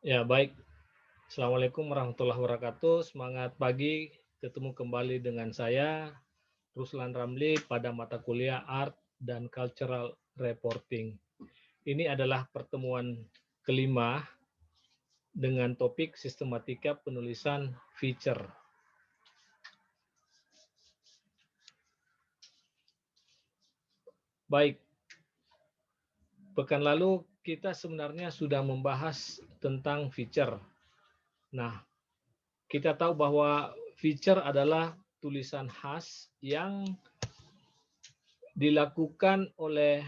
Ya, baik. Assalamualaikum warahmatullahi wabarakatuh. Semangat pagi, ketemu kembali dengan saya, Ruslan Ramli, pada mata kuliah Art dan Cultural Reporting. Ini adalah pertemuan kelima dengan topik sistematika penulisan feature. Baik, pekan lalu kita sebenarnya sudah membahas tentang feature. Nah, kita tahu bahwa feature adalah tulisan khas yang dilakukan oleh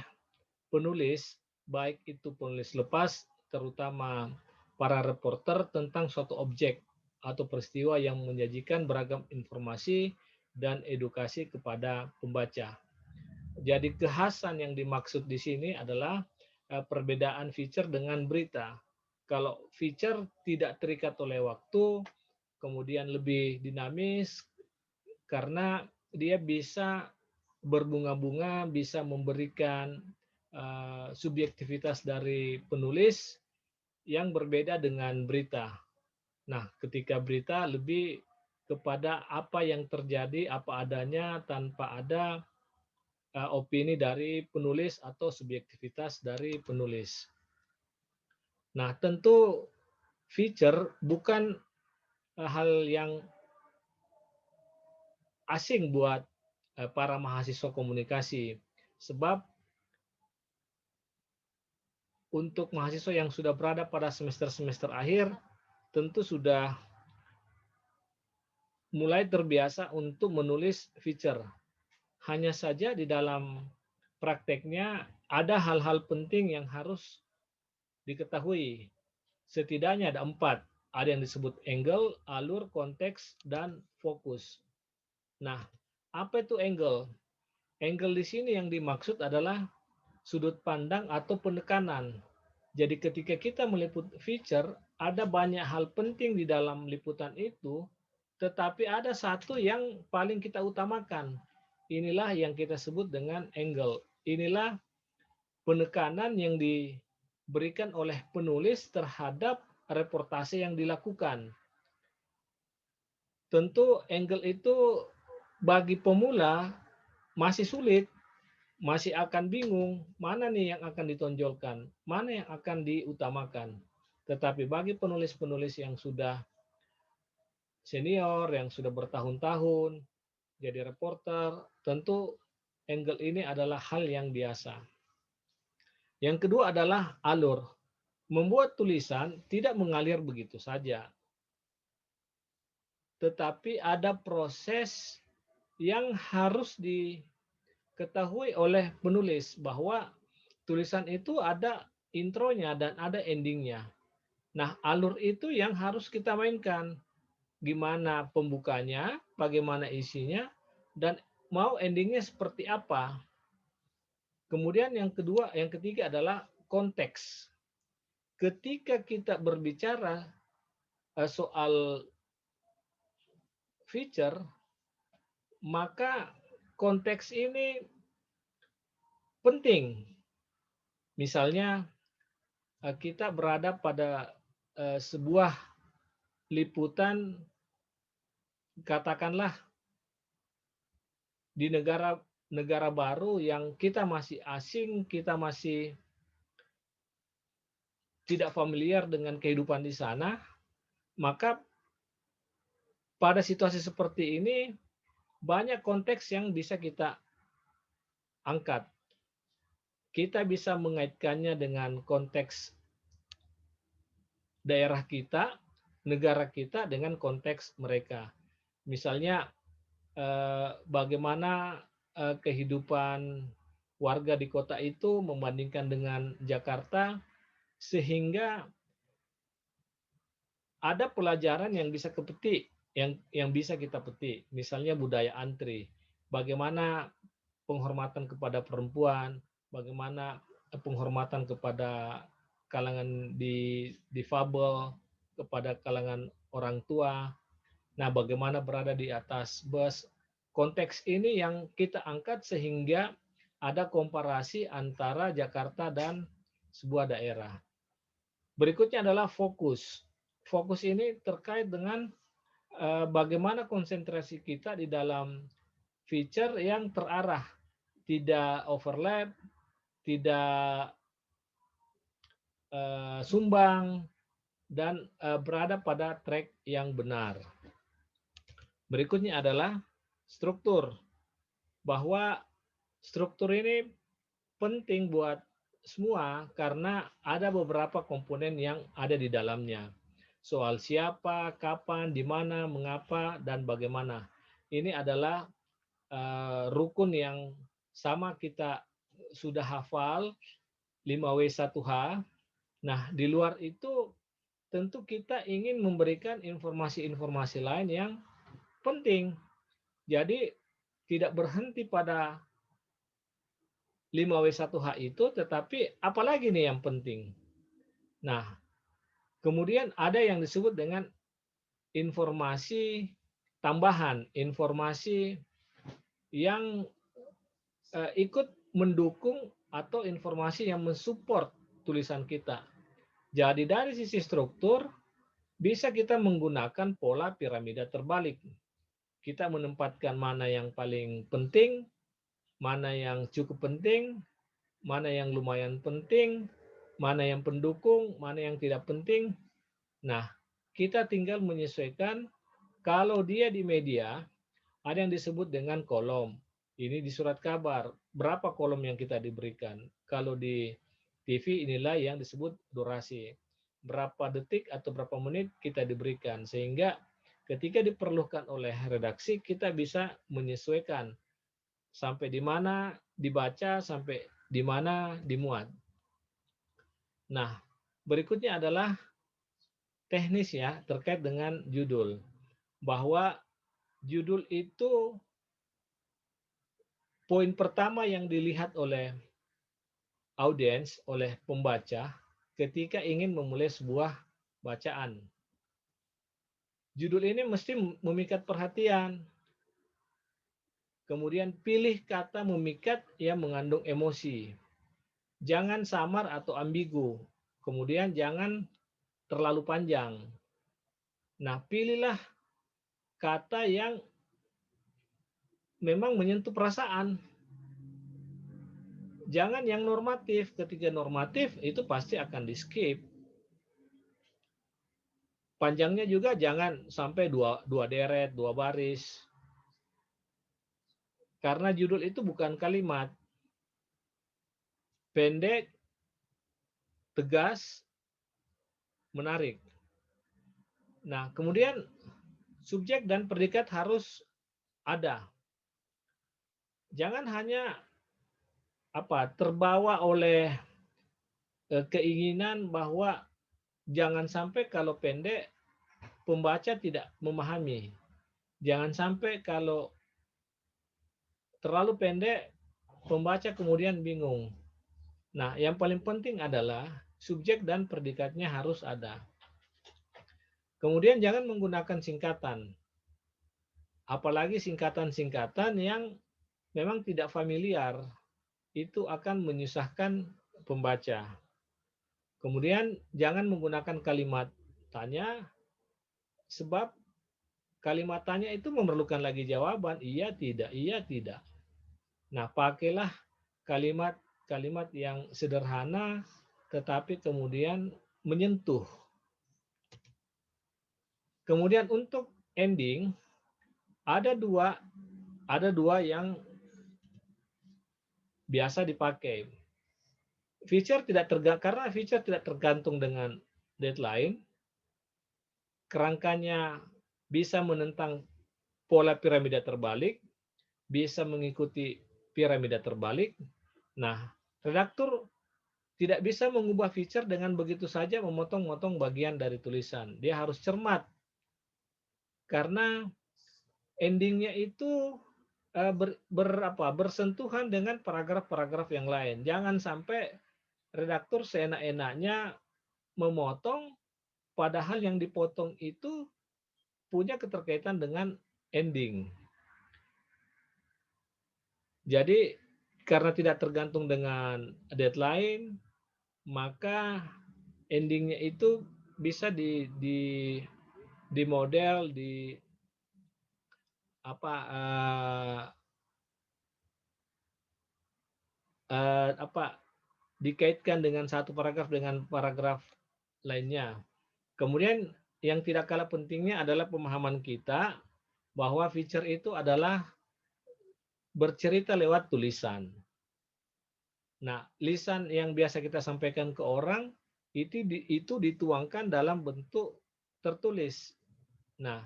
penulis, baik itu penulis lepas, terutama para reporter tentang suatu objek atau peristiwa yang menyajikan beragam informasi dan edukasi kepada pembaca. Jadi kekhasan yang dimaksud di sini adalah perbedaan feature dengan berita. Kalau feature tidak terikat oleh waktu, kemudian lebih dinamis karena dia bisa berbunga-bunga, bisa memberikan subjektivitas dari penulis yang berbeda dengan berita. Nah, ketika berita lebih kepada apa yang terjadi, apa adanya tanpa ada opini dari penulis atau subjektivitas dari penulis. Nah, tentu feature bukan hal yang asing buat para mahasiswa komunikasi, sebab untuk mahasiswa yang sudah berada pada semester-semester akhir tentu sudah mulai terbiasa untuk menulis feature. Hanya saja di dalam prakteknya ada hal-hal penting yang harus diketahui. Setidaknya ada 4. Ada yang disebut angle, alur, konteks, dan fokus. Nah, apa itu angle? Angle di sini yang dimaksud adalah sudut pandang atau penekanan. Jadi ketika kita meliput feature, ada banyak hal penting di dalam liputan itu, tetapi ada satu yang paling kita utamakan. Inilah yang kita sebut dengan angle. Inilah penekanan yang diberikan oleh penulis terhadap reportase yang dilakukan. Tentu angle itu bagi pemula masih sulit, masih akan bingung mana nih yang akan ditonjolkan, mana yang akan diutamakan. Tetapi bagi penulis-penulis yang sudah senior, yang sudah bertahun-tahun jadi reporter, tentu angle ini adalah hal yang biasa. Yang kedua adalah alur. Membuat tulisan tidak mengalir begitu saja, tetapi ada proses yang harus diketahui oleh penulis bahwa tulisan itu ada intronya dan ada endingnya. Nah, alur itu yang harus kita mainkan. Gimana pembukanya, bagaimana isinya, dan mau endingnya seperti apa. Kemudian yang ketiga adalah konteks. Ketika kita berbicara soal feature, maka konteks ini penting. Misalnya kita berada pada sebuah liputan, katakanlah di negara negara baru yang kita masih asing, kita masih tidak familiar dengan kehidupan di sana, maka pada situasi seperti ini banyak konteks yang bisa kita angkat. Kita bisa mengaitkannya dengan konteks daerah kita, negara kita dengan konteks mereka. Misalnya bagaimana kehidupan warga di kota itu membandingkan dengan Jakarta, sehingga ada pelajaran yang bisa kepetik, yang bisa kita petik. Misalnya budaya antri, bagaimana penghormatan kepada perempuan, bagaimana penghormatan kepada kalangan difabel, kepada kalangan orang tua. Nah, bagaimana berada di atas bus. Konteks ini yang kita angkat sehingga ada komparasi antara Jakarta dan sebuah daerah. Berikutnya adalah fokus. Fokus ini terkait dengan bagaimana konsentrasi kita di dalam feature yang terarah, tidak overlap, tidak sumbang, dan berada pada track yang benar. Berikutnya adalah struktur, bahwa struktur ini penting buat semua karena ada beberapa komponen yang ada di dalamnya. Soal siapa, kapan, di mana, mengapa, dan bagaimana. Ini adalah rukun yang sama kita sudah hafal 5W1H. Nah, di luar itu tentu kita ingin memberikan informasi-informasi lain yang penting. Jadi tidak berhenti pada 5W1H itu, tetapi apalagi nih yang penting. Nah, kemudian ada yang disebut dengan informasi tambahan, informasi yang ikut mendukung atau informasi yang mensupport tulisan kita. Jadi dari sisi struktur, bisa kita menggunakan pola piramida terbalik. Kita menempatkan mana yang paling penting, mana yang cukup penting, mana yang lumayan penting, mana yang pendukung, mana yang tidak penting. Nah, kita tinggal menyesuaikan. Kalau dia di media, ada yang disebut dengan kolom. Ini di surat kabar, berapa kolom yang kita diberikan. Kalau di TV, inilah yang disebut durasi. Berapa detik atau berapa menit kita diberikan. Sehingga ketika diperlukan oleh redaksi, kita bisa menyesuaikan sampai di mana dibaca, sampai di mana dimuat. Nah, berikutnya adalah teknis ya, terkait dengan judul. Bahwa judul itu poin pertama yang dilihat oleh audiens, oleh pembaca, ketika ingin memulai sebuah bacaan. Judul ini mesti memikat perhatian. Kemudian pilih kata memikat yang mengandung emosi. Jangan samar atau ambigu. Kemudian jangan terlalu panjang. Nah, pilihlah kata yang memang menyentuh perasaan. Jangan yang normatif. Ketika normatif itu pasti akan di-skip. Panjangnya juga jangan sampai dua deret, dua baris. Karena judul itu bukan kalimat. Pendek, tegas, menarik. Nah, kemudian subjek dan predikat harus ada. Jangan hanya terbawa oleh keinginan bahwa jangan sampai kalau pendek pembaca tidak memahami. Jangan sampai kalau terlalu pendek pembaca kemudian bingung. Nah, yang paling penting adalah subjek dan predikatnya harus ada. Kemudian jangan menggunakan singkatan. Apalagi singkatan-singkatan yang memang tidak familiar. Itu akan menyusahkan pembaca. Kemudian jangan menggunakan kalimat tanya, sebab kalimat tanya itu memerlukan lagi jawaban, iya, tidak, iya, tidak. Nah, pakailah kalimat-kalimat yang sederhana, tetapi kemudian menyentuh. Kemudian untuk ending, ada dua yang biasa dipakai. Karena feature tidak tergantung dengan deadline, kerangkanya bisa menentang pola piramida terbalik, bisa mengikuti piramida terbalik. Nah, redaktur tidak bisa mengubah feature dengan begitu saja memotong-motong bagian dari tulisan. Dia harus cermat. Karena endingnya itu bersentuhan dengan paragraf-paragraf yang lain. Jangan sampai redaktur seenak-enaknya memotong, padahal yang dipotong itu punya keterkaitan dengan ending. Jadi karena tidak tergantung dengan deadline, maka endingnya itu bisa di model di apa apa dikaitkan dengan satu paragraf dengan paragraf lainnya. Kemudian yang tidak kalah pentingnya adalah pemahaman kita bahwa feature itu adalah bercerita lewat tulisan. Nah, lisan yang biasa kita sampaikan ke orang itu dituangkan dalam bentuk tertulis. Nah,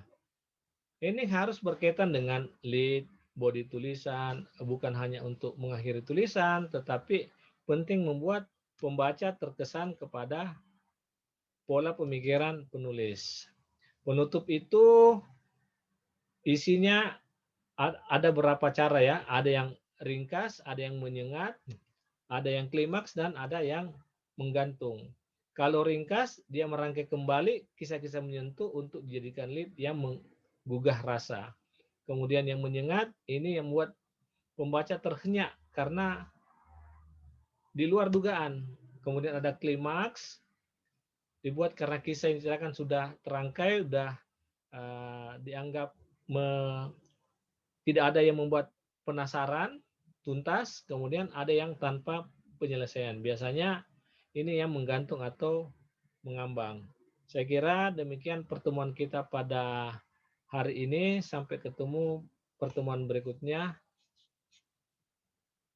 ini harus berkaitan dengan lead, body tulisan, bukan hanya untuk mengakhiri tulisan, tetapi penting membuat pembaca terkesan kepada pola pemikiran penulis. Penutup itu isinya ada berapa cara ya, ada yang ringkas, ada yang menyengat, ada yang klimaks, dan ada yang menggantung. Kalau ringkas, dia merangkai kembali kisah-kisah menyentuh untuk dijadikan lead yang menggugah rasa. Kemudian yang menyengat, ini yang membuat pembaca terhenyak karena di luar dugaan. Kemudian ada klimaks, dibuat karena kisah yang diceritakan sudah terangkai, sudah dianggap tidak ada yang membuat penasaran, tuntas, kemudian ada yang tanpa penyelesaian. Biasanya ini yang menggantung atau mengambang. Saya kira demikian pertemuan kita pada hari ini. Sampai ketemu pertemuan berikutnya.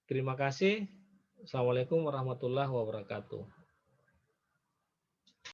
Terima kasih. Assalamualaikum warahmatullahi wabarakatuh.